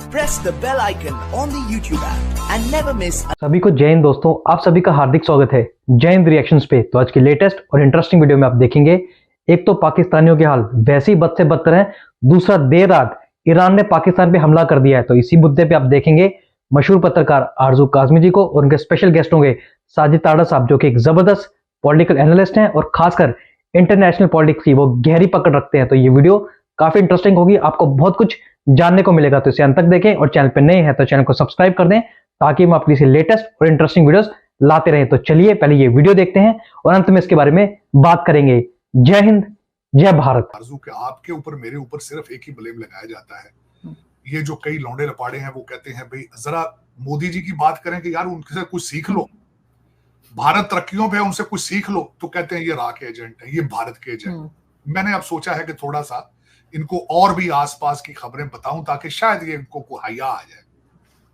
press the bell icon on the YouTube app and never miss. सभी को जय हिंद दोस्तों, आप सभी का हार्दिक स्वागत है जय हिंद रिएक्शंस पे। तो आज की लेटेस्ट और इंटरेस्टिंग वीडियो में आप देखेंगे, एक तो पाकिस्तानियों के हाल वैसे ही बद से बदतर हैं, दूसरा देर रात ईरान ने पाकिस्तान पे हमला कर दिया है। तो इसी मुद्दे पे आप देखेंगे मशहूर पत्रकार आरजू काजमी जी को और उनके स्पेशल गेस्ट होंगे साजिद ताड़ा साहब, जो कि एक जबरदस्त पॉलिटिकल एनालिस्ट हैं और खासकर इंटरनेशनल पॉलिटिक्स की वो गहरी पकड़ रखते हैं। तो ये वीडियो काफी इंटरेस्टिंग होगी, आपको बहुत कुछ जानने को मिलेगा। तो इसे अंत तक देखें और चैनल पर नए हैं तो चैनल को सब्सक्राइब कर दें ताकि हम आपके लिए लेटेस्ट और इंटरेस्टिंग वीडियोस लाते रहें। तो चलिए पहले ये वीडियो देखते हैं और अंत में इसके बारे में बात करेंगे। जय हिंद, जय भारत। आरजू के आपके ऊपर मेरे ऊपर सिर्फ एक ही ब्लेम लगाया जाता है। ये जो कई लौंडे लपाड़े हैं वो कहते हैं भाई जरा मोदी जी की बात करें कि यार उनसे कुछ सीख लो, भारत तरक्कियों पे उनसे कुछ सीख लो, तो कहते हैं ये रा के एजेंट है, ये भारत के एजेंट। मैंने अब सोचा है कि थोड़ा सा इनको और भी आसपास की खबरें बताऊं ताकि शायद ये इनको को हया आ जाए।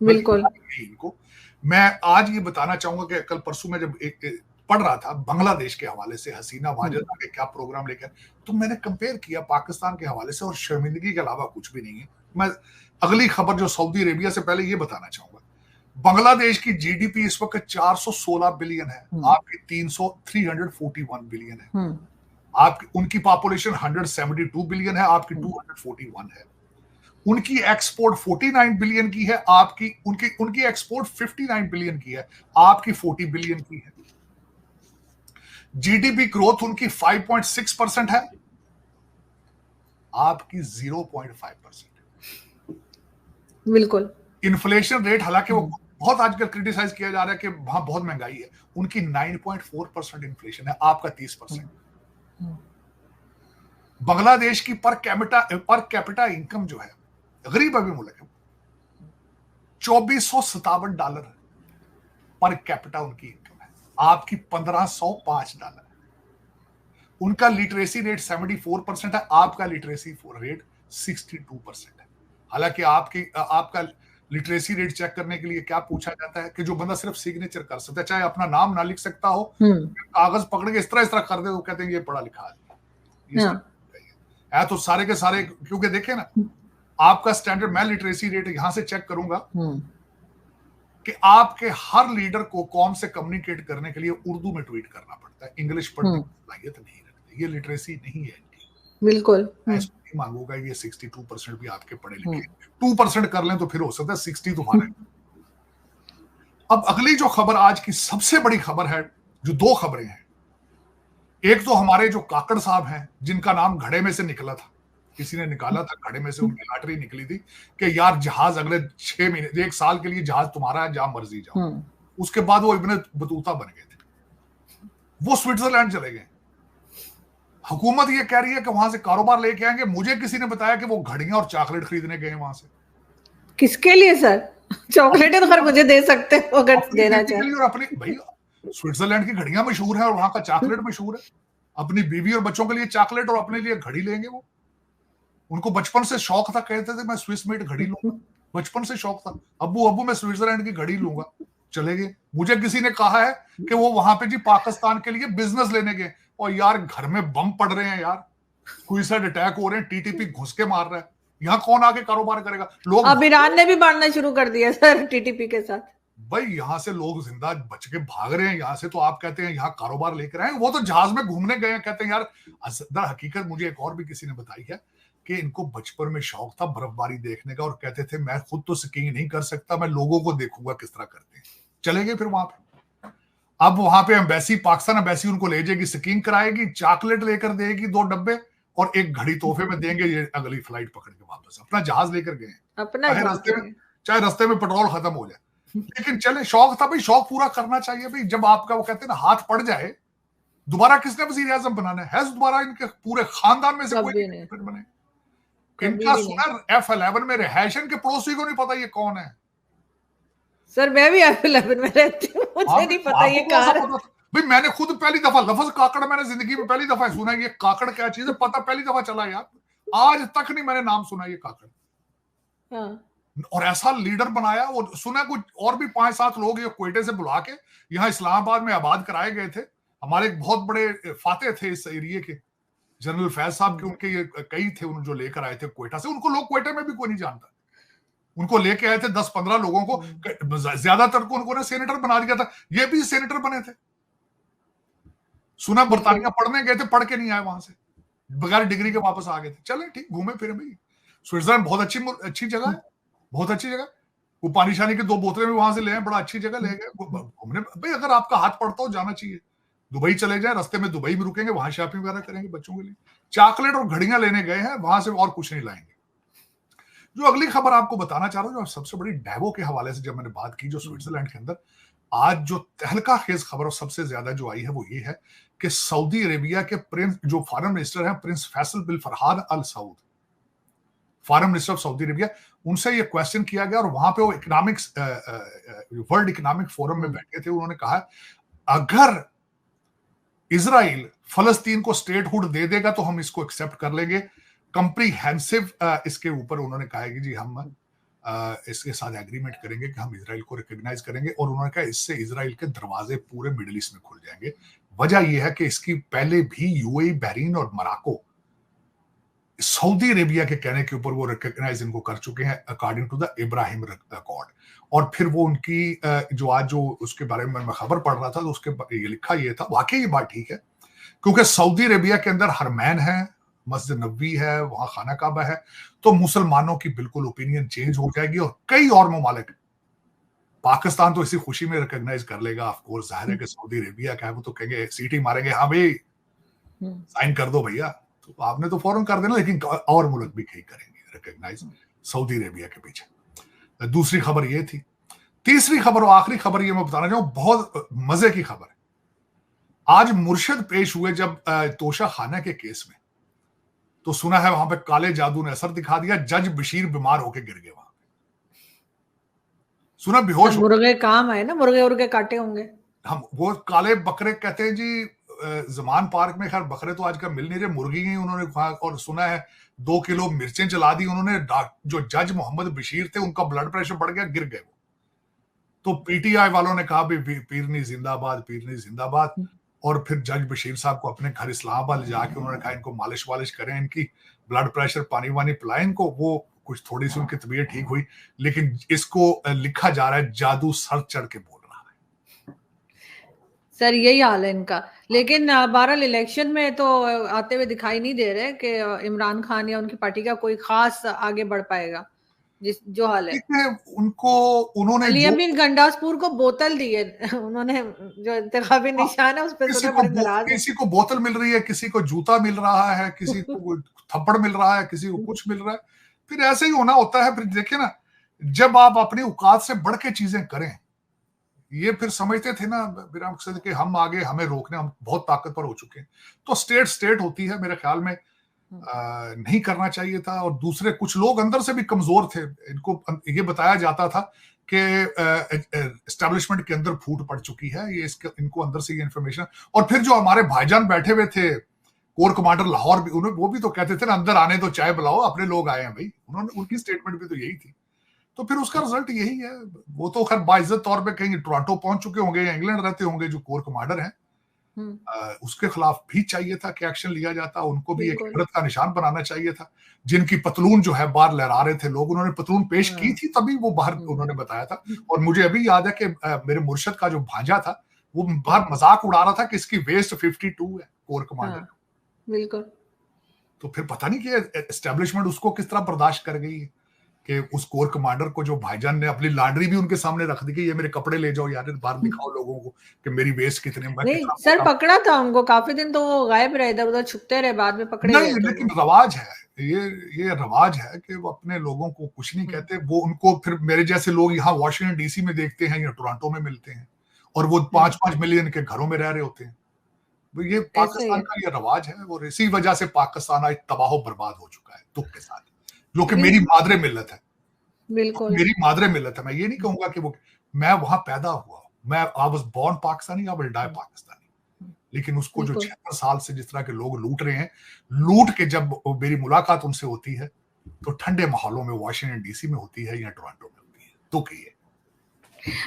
बिल्कुल इनको मैं आज ये बताना चाहूंगा कि कल परसों में जब एक पढ़ रहा था बांग्लादेश के हवाले से हसीना माजिद के क्या प्रोग्राम लेकर, तो मैंने कंपेयर किया पाकिस्तान के हवाले से और शर्मिंदगी के अलावा कुछ भी नहीं है। मैं अगली खबर जो सऊदी अरेबिया से पहले ये बताना चाहूंगा, बांग्लादेश की जीडीपी इस वक्त 416 बिलियन है, आपकी 341 बिलियन है। आपकी उनकी पॉपुलेशन 172 बिलियन है, आपकी 241 है। उनकी एक्सपोर्ट 49 बिलियन की है, आपकी उनकी एक्सपोर्ट 59 बिलियन की है, आपकी 40 बिलियन की है। जीडीपी ग्रोथ उनकी 5.6% है, आपकी 0.5%। बिल्कुल। इन्फ्लेशन रेट हालांकि वो बहुत आजकल क्रिटिसाइज किया जा रहा है कि वहां बहुत महंगाई है, उनकी 9.4% इन्फ्लेशन है, आपका 30%। बांग्लादेश की पर कैपिटा इनकम जो है, गरीब अभी मुल्क है, $2457 पर कैपिटा उनकी इनकम है, आपकी $1505 है। उनका लिटरेसी रेट 74% है, आपका लिटरेसी रेट 62% है। हालांकि आपका लिटरेसी रेट चेक करने के लिए क्या पूछा जाता है कि जो बंदा सिर्फ सिग्नेचर कर सकता है, चाहे अपना नाम ना लिख सकता हो, कागज पकड़ के इस तरह कर दे तो कहते हैं ये पढ़ा लिखा है। तो सारे के सारे, क्योंकि देखे ना आपका स्टैंडर्ड, मैं लिटरेसी रेट यहां से चेक करूंगा कि आपके हर लीडर को कौम से कम्युनिकेट करने के लिए उर्दू में ट्वीट करना पड़ता है, इंग्लिश पढ़ने की सलाहियत नहीं रखते, ये लिटरेसी नहीं है इनकी। बिल्कुल मैं इसको नहीं मांगूंगा ये 62% भी आपके पढ़े लिखे, 2% कर लें तो फिर हो सकता है 60 तुम्हारे। अब अगली जो खबर आज की सबसे बड़ी खबर है, जो दो खबरें हैं, एक तो हमारे जो काकड़ साहब हैं जिनका नाम घड़े में से निकला था, किसी ने निकाला था घड़े में से, उनकी लॉटरी निकली थी कि यार जहाज अगले 6 महीने 1 साल के लिए जहाज तुम्हारा है, जहां मर्जी जाओ। उसके बाद वो इब्ने बतूता बन गए थे, वो स्विट्जरलैंड चले गए। हुकूमत ये कह रही है कि वहां से कारोबार लेके आएंगे। मुझे किसी ने बताया कि वो घड़ियां और चॉकलेट खरीदने गए वहां से। किसके लिए सर? चॉकलेट तो खैर मुझे दे सकते हो अगर देना चाहे। और अपनी भाई स्विट्जरलैंड की घड़ियां मशहूर है और वहां का चॉकलेट मशहूर है। अपनी बीवी और बच्चों के लिए चॉकलेट और अपने लिए घड़ी लेंगे। वो उनको बचपन से शौक था, कहते थे मैं स्विस मेड घड़ी लूंगा, बचपन से शौक था, अब्बू मैं स्विट्जरलैंड की घड़ी लूंगा। चले गए। मुझे किसी ने कहा है कि वो वहां पे जी पाकिस्तान के लिए बिजनेस लेने गए, और यार घर में बम पड़ रहे हैं यार, सुसाइड अटैक हो रहे हैं, टीटीपी घुस के मार रहा है, यहाँ कौन आके कारोबार करेगा? लोग अब ईरान ने भी मारना शुरू कर दिया सर टीटीपी के साथ। भाई यहाँ से लोग जिंदा बच के भाग रहे हैं यहाँ से, तो आप कहते हैं यहाँ कारोबार लेकर आए। वो तो जहाज में घूमने गए हैं, कहते हैं यार दर हकीकत मुझे एक और भी किसी ने बताई है कि इनको बचपन में शौक था बर्फबारी देखने का और कहते थे मैं खुद तो स्कीइंग नहीं कर सकता, मैं लोगों को देखूंगा किस तरह करते हैं। चले गए फिर वहां पे। अब वहां पे एम्बेसी, पाकिस्तान एम्बेसी उनको ले जाएगी, स्कीइंग कराएगी, चॉकलेट लेकर देगी 2 डब्बे और एक घड़ी तोहफे में देंगे। ये अगली फ्लाइट पकड़ के वापस अपना जहाज लेकर गए, चाहे रास्ते में पेट्रोल खत्म हो जाए, लेकिन चले, शौक था भाई, शौक पूरा करना चाहिए भाई। जब आपका वो कहते हैं ना हाथ पड़ जाए, दोबारा किसने वजीर आजम बनाना है? दोबारा इनके पूरे खानदान में से कोई नहीं बने। इनका सुना F11 में रहायशन के पड़ोसी को नहीं पता ये कौन है। सर मैं भी F11 में रहती हूँ, मुझे नहीं पता ये कहाँ है। भाई मैंने खुद पहली दफा लफ्ज काकड़ मैंने जिंदगी में पहली दफा सुना। ये काकड़ क्या चीज है पता पहली दफा चला यार, आज तक नहीं मैंने नाम सुना ये काकड़। और ऐसा लीडर बनाया। वो सुना कुछ और भी 5-7 लोग ये क्वेटे से बुला के यहाँ इस्लामाबाद में आबाद कराए गए थे। हमारे एक बहुत बड़े फाते थे इस एरिए के, जनरल फैज साहब के, उनके ये कई थे उन जो लेकर आए थे क्वेटा से। उनको लोग क्वेटा में भी कोई नहीं जानता। उनको लेके आए थे 10-15 लोगों को, ज्यादातर को उन्होंने सेनेटर बना दिया था, ये भी सेनेटर बने थे। सुना बर्तानिया पढ़ने गए थे, पढ़ के नहीं आए वहां से, बगैर डिग्री के वापस आ गए थे। चले ठीक, घूमे फिरे भाई। स्विट्जरलैंड बहुत अच्छी जगह है, बहुत अच्छी जगह। वो पानी शानी की 2 बोतलें भी वहां से ले आए, बड़ा अच्छी जगह ले गए घूमने। भाई अगर आपका हाथ पड़ता हो जाना चाहिए। दुबई चले जाए, रास्ते में दुबई में रुकेंगे, वहां शॉपिंग वगैरह करेंगे बच्चों के लिए। चॉकलेट और घड़ियां लेने गए हैं वहां से, और कुछ नहीं लाएंगे। जो अगली खबर आपको बताना चाह रहा हूं, जो सबसे बड़ी डैवो के हवाले से जब मैंने बात की, जो स्विट्जरलैंड के अंदर आज जो तहलका खेज खबर सबसे ज्यादा जो आई है वो ये है कि सऊदी अरेबिया के प्रिंस, जो फॉरेन मिनिस्टर हैं, prince Faisal bin Farhad Al Saud, foreign minister of Saudi Arabia, उनसे ये क्वेश्चन किया गया और वहां पे वो इकोनॉमिक्स वर्ल्ड इकोनॉमिक फोरम में बैठे थे। उन्होंने कहा अगर इजराइल फलस्तीन को स्टेटहुड दे देगा तो हम इसको एक्सेप्ट कर लेंगे, कंप्रीहेंसिव इसके ऊपर उन्होंने कहा कि जी हम इसके साथ एग्रीमेंट करेंगे कि हम इजराइल को रिकॉग्नाइज करेंगे। और उन्होंने कहा इससे इजराइल के दरवाजे पूरे मिडिल ईस्ट में खुल जाएंगे। वजह यह है कि इसकी पहले भी यूएई, बहरीन और मोरक्को सऊदी अरेबिया के कहने के ऊपर वो रिकॉग्नाइज इनको कर चुके हैं according to the Ibrahim accord. और फिर वो उनकी जो आज जो उसके बारे में मैं खबर पढ़ रहा था तो उसके ये लिखा ये था, वाकई ये बात ठीक है, क्योंकि सऊदी अरेबिया के अंदर हरमैन है, मस्जिद नबवी है, वहां खाना काबा है, तो मुसलमानों की बिल्कुल ओपिनियन चेंज हो जाएगी। और कई और ममालिक, पाकिस्तान तो इसी खुशी में रिकॉग्नाइज कर लेगा, ऑफ कोर्स जाहिर है कि सऊदी अरेबिया का है, वो तो कहेंगे सीटी मारेंगे, हाँ भाई साइन कर दो भैया, तो आपने तो फौरन कर देना। लेकिन और मुल्क भी करेंगे रिकॉग्नाइज सऊदी अरेबिया के पीछे। दूसरी खबर ये थी। तीसरी खबर और आखिरी खबर ये मैं बताना चाहूं, बहुत मजे की खबर है। आज मुर्शिद पेश हुए जब तोशा खाना के केस में, तो सुना है वहां पे काले जादू ने असर दिखा दिया, जज बशीर बीमार होकर गिर गए वहां पे, सुना बेहोश। मुर्गे काम है ना, मुर्गे उर्गे काटे होंगे। हम वो काले बकरे कहते हैं जी, जमान पार्क में, खैर बकरे तो आजकल मिल नहीं रहे, मुर्गी ही उन्होंने खा। और सुना है 2 किलो मिर्चें चला दी उन्होंने। जो जज मोहम्मद बशीर थे उनका ब्लड प्रेशर बढ़ गया, गिर गए वो। तो पीटीआई वालों ने कहा भी पीरनी जिंदाबाद, पीरनी जिंदाबाद। और फिर जज बशीर साहब को अपने घर इस्लामाबाद ले जाके उन्होंने कहा इनको मालिश वालिश करें, इनकी ब्लड प्रेशर, पानी वानी पिलाएं इनको। वो कुछ थोड़ी सी उनकी तबीयत ठीक हुई, लेकिन इसको लिखा जा रहा है जादू सर चढ़ के बोल रहा है। सर यही हाल है इनका। लेकिन बहरहाल इलेक्शन में तो आते हुए दिखाई नहीं दे रहे कि इमरान खान या उनकी पार्टी का कोई खास आगे बढ़ पाएगा। जो हाल है उन्होंने अली अमीन गंडासपुर को बोतल दी है उन्होंने, जो इंतखाबी निशान है उस पर किसी को बोतल मिल रही है, किसी को जूता मिल रहा है, किसी को थप्पड़ मिल रहा है, किसी को कुछ मिल रहा है। फिर ऐसे ही होना होता है। फिर देखिए ना, जब आप अपनी औकात से बढ़ के चीजें करें, ये फिर समझते थे ना मेरा मकसद कि हम आगे, हमें रोकने, हम बहुत ताकतवर हो चुके हैं। तो स्टेट होती है, मेरे ख्याल में नहीं करना चाहिए था। और दूसरे कुछ लोग अंदर से भी कमजोर थे। इनको ये बताया जाता था कि एस्टेब्लिशमेंट के अंदर फूट पड़ चुकी है, ये इनको अंदर से ये इंफॉर्मेशन। और फिर जो हमारे भाईजान बैठे हुए थे, कोर कमांडर लाहौर भी, वो भी तो कहते थे ना, अंदर आने तो चाय बुलाओ, अपने लोग आए हैं भाई। उनकी स्टेटमेंट भी तो यही थी। तो फिर उसका रिजल्ट यही है। वो तो खैर बाइज्जत तौर पे कहीं टोरंटो पहुंच चुके होंगे या इंग्लैंड रहते होंगे, जो कोर कमांडर हैं। उसके खिलाफ भी चाहिए था कि एक्शन लिया जाता, उनको भी एक इबरत का निशान बनाना चाहिए था। जिनकी पतलून जो है बाहर लहरा रहे थे लोग, उन्होंने पतलून पेश की थी, तभी वो बाहर उन्होंने बताया था। और मुझे अभी याद है कि मेरे मुर्शद का जो भांजा था वो बाहर मजाक उड़ा रहा था कि इसकी वेस्ट 52 है कोर कमांडर। बिल्कुल। तो फिर पता नहीं कि एस्टेब्लिशमेंट उसको किस तरह बर्दाश्त कर गई कि उस कोर कमांडर को, जो भाईजान ने अपनी लॉन्ड्री भी उनके सामने रख दी कि ये मेरे कपड़े ले जाओ यार, बाहर दिखाओ लोगों को कि मेरी वेस्ट कितने। नहीं सर, पकड़ा था उनको, काफी दिन तो वो गायब रहे, इधर उधर छुपते रहे, बाद में पकड़े नहीं, लेकिन रवाज है ये रवाज है कि वो अपने लोगों को कुछ नहीं कहते। वो उनको फिर मेरे जैसे लोग यहाँ वॉशिंगटन डीसी में देखते हैं या टोरंटो में मिलते हैं, और वो 5-5 मिलियन के घरों में रह रहे होते हैं। ये पाकिस्तान का ये रवाज है, और इसी वजह से पाकिस्तान आज तबाह बर्बाद हो चुका है, दुख के साथ। जो कि मेरी मादरे मिल्लत है, बिल्कुल मेरी मादरे मिल्लत है। मैं ये नहीं कहूंगा कि वो, मैं वहां पैदा हुआ, मैं I was born Pakistani, I will die Pakistani. लेकिन उसको जो 76 साल से जिस तरह के लोग लूट रहे हैं, लूट के जब मेरी मुलाकात उनसे होती है तो ठंडे माहौलों में वॉशिंगटन डीसी में होती है या टोरंटो में होती है, तो कहिए।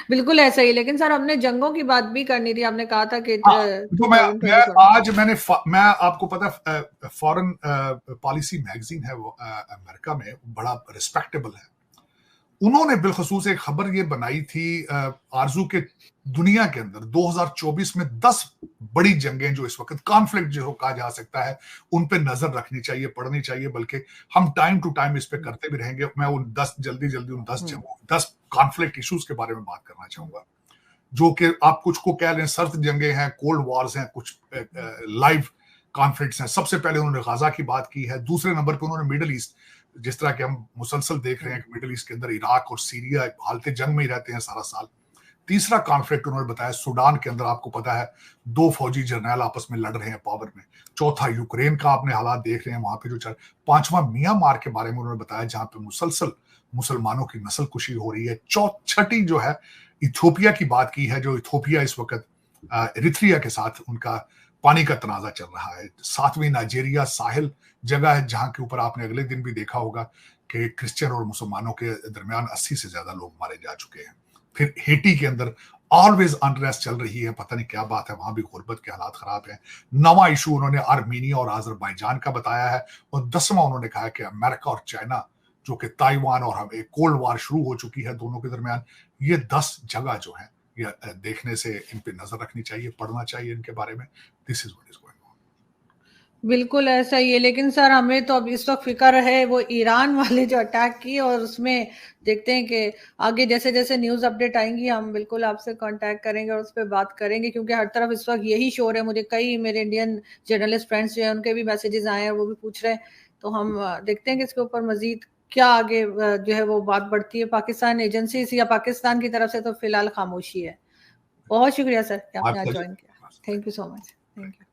बिल्कुल ऐसा ही। लेकिन सर हमने जंगों की बात भी करनी थी, आपने कहा था कि तो मैं आपको पता है, फॉरेन पॉलिसी मैगजीन है वो अमेरिका में, बड़ा रिस्पेक्टेबल है। उन्होंने बिलखसूस एक खबर ये बनाई थी आरजू के दुनिया के अंदर 2024 में 10 बड़ी जंगें जो इस वक्त कॉन्फ्लिक्ट जो कहा जा सकता है उन पे नजर रखनी चाहिए, पढ़नी चाहिए, बल्कि हम टाइम टू टाइम इस पे करते भी रहेंगे। मैं उन 10 जल्दी उन 10 कॉन्फ्लिक्ट इश्यूज के बारे में बात करना चाहूंगा, जो कि आप कुछ को कह लें सर्द जंगें हैं, कोल्ड वॉर्स हैं, कुछ लाइव कॉन्फ्लिक्ट्स हैं। सबसे पहले उन्होंने गाजा की बात की है। दूसरे नंबर पे उन्होंने मिडिल ईस्ट, जिस तरह के हम मुसलसल देख रहे हैं कि मिडिल ईस्ट के अंदर इराक और सीरिया हालते जंग में ही रहते हैं सारा साल। तीसरा कॉन्फ्लिक्ट उन्होंने बताया सूडान के अंदर, आपको पता है 2 फौजी जर्नैल आपस में लड़ रहे हैं पावर में। चौथा यूक्रेन का आपने हालात देख रहे हैं वहां पे जो चल। पांचवा म्यांमार के बारे में उन्होंने बताया जहां पे मुसलसल मुसलमानों की नस्लकुशी हो रही है। छठी जो है इथियोपिया की बात की है, जो इथियोपिया इस वक्त इरिट्रिया के साथ उनका पानी का तनाजा चल रहा है। सातवीं नाइजीरिया साहिल जगह है जहां के ऊपर आपने अगले दिन भी देखा होगा कि क्रिश्चियन और मुसलमानों के दरमियान 80 से ज्यादा लोग मारे जा चुके हैं। फिर हेटी के अंदर ऑलवेज अनरेस्ट चल रही है, पता नहीं क्या बात है, वहां भी गुर्बत के हालात खराब हैं। 9वां इशू उन्होंने आर्मीनिया और अजरबैजान का बताया है। और 10वां उन्होंने कहा कि अमेरिका और चाइना, जो कि ताइवान और हम एक कोल्ड वार शुरू हो चुकी है दोनों के दरमियान, ये 10 जगह जो है ये देखने से इन पे नजर रखनी चाहिए, पढ़ना चाहिए इनके बारे में। This is what is going on. बिल्कुल ऐसा ही है, लेकिन सर हमें तो अब इस वक्त फिक्र है वो ईरान वाले जो अटैक की, और उसमें देखते हैं कि आगे जैसे जैसे न्यूज़ अपडेट आएंगी हम बिल्कुल आपसे कांटेक्ट करेंगे और उस पर बात करेंगे, क्योंकि हर तरफ इस वक्त यही शोर है। मुझे कई मेरे इंडियन जर्नलिस्ट फ्रेंड्स जो हैं उनके भी मैसेजेस आए हैं, वो भी पूछ रहे हैं। तो हम देखते हैं कि इसके ऊपर मजीद क्या आगे जो है वो बात बढ़ती है। पाकिस्तान एजेंसी या पाकिस्तान की तरफ से तो फिलहाल खामोशी है। बहुत शुक्रिया सर कि आपने आज ज्वाइन किया। Thank you so much. Thank you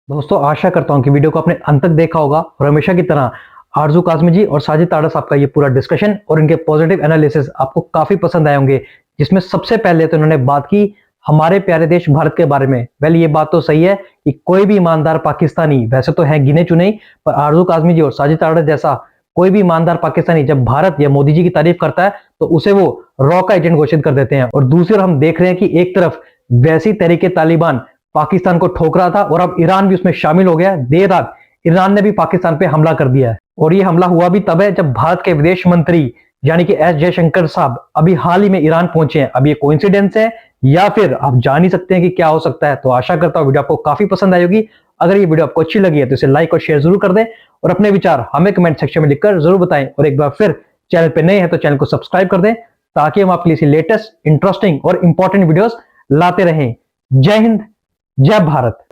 दोस्तों, आशा करता हूं कि वीडियो को आपने अंत तक देखा होगा और हमेशा की तरह आरजू काज़मी जी और साजिद ताड़ा साहब का ये पूरा डिस्कशन और इनके पॉजिटिव एनालिसिस आपको काफी पसंद आए होंगे, जिसमें सबसे पहले तो इन्होंने बात की हमारे प्यारे देश भारत के बारे में। वेल, ये बात तो सही है कि कोई भी ईमानदार पाकिस्तानी, वैसे तो है गिने चुने, पर आरजू काज़मी जी और साजिद ताड़ा जैसा कोई भी ईमानदार पाकिस्तानी जब भारत या मोदी जी की तारीफ करता है तो उसे वो रॉ का एजेंट घोषित कर देते हैं। और दूसरी ओर हम देख रहे हैं कि एक तरफ वैसी तरीके तालिबान पाकिस्तान को ठोक रहा था और अब ईरान भी उसमें शामिल हो गया। देर रात ईरान ने भी पाकिस्तान पे हमला कर दिया है, और ये हमला हुआ भी तब है जब भारत के विदेश मंत्री यानी कि एस जयशंकर साहब अभी हाल ही में ईरान पहुंचे हैं। अब ये कोइंसिडेंस है या फिर आप जान ही सकते हैं कि क्या हो सकता है। तो आशा करता हूं वीडियो आपको काफी पसंद आई होगी। अगर ये वीडियो आपको अच्छी लगी है तो इसे लाइक और शेयर जरूर कर दें, और अपने विचार हमें कमेंट सेक्शन में लिखकर जरूर बताएं। और एक बार फिर चैनल पे नए हैं तो चैनल को सब्सक्राइब कर दें, ताकि हम आपके लिए लेटेस्ट, इंटरेस्टिंग और इंपॉर्टेंट वीडियोस लाते रहें। जय हिंद, जय भारत।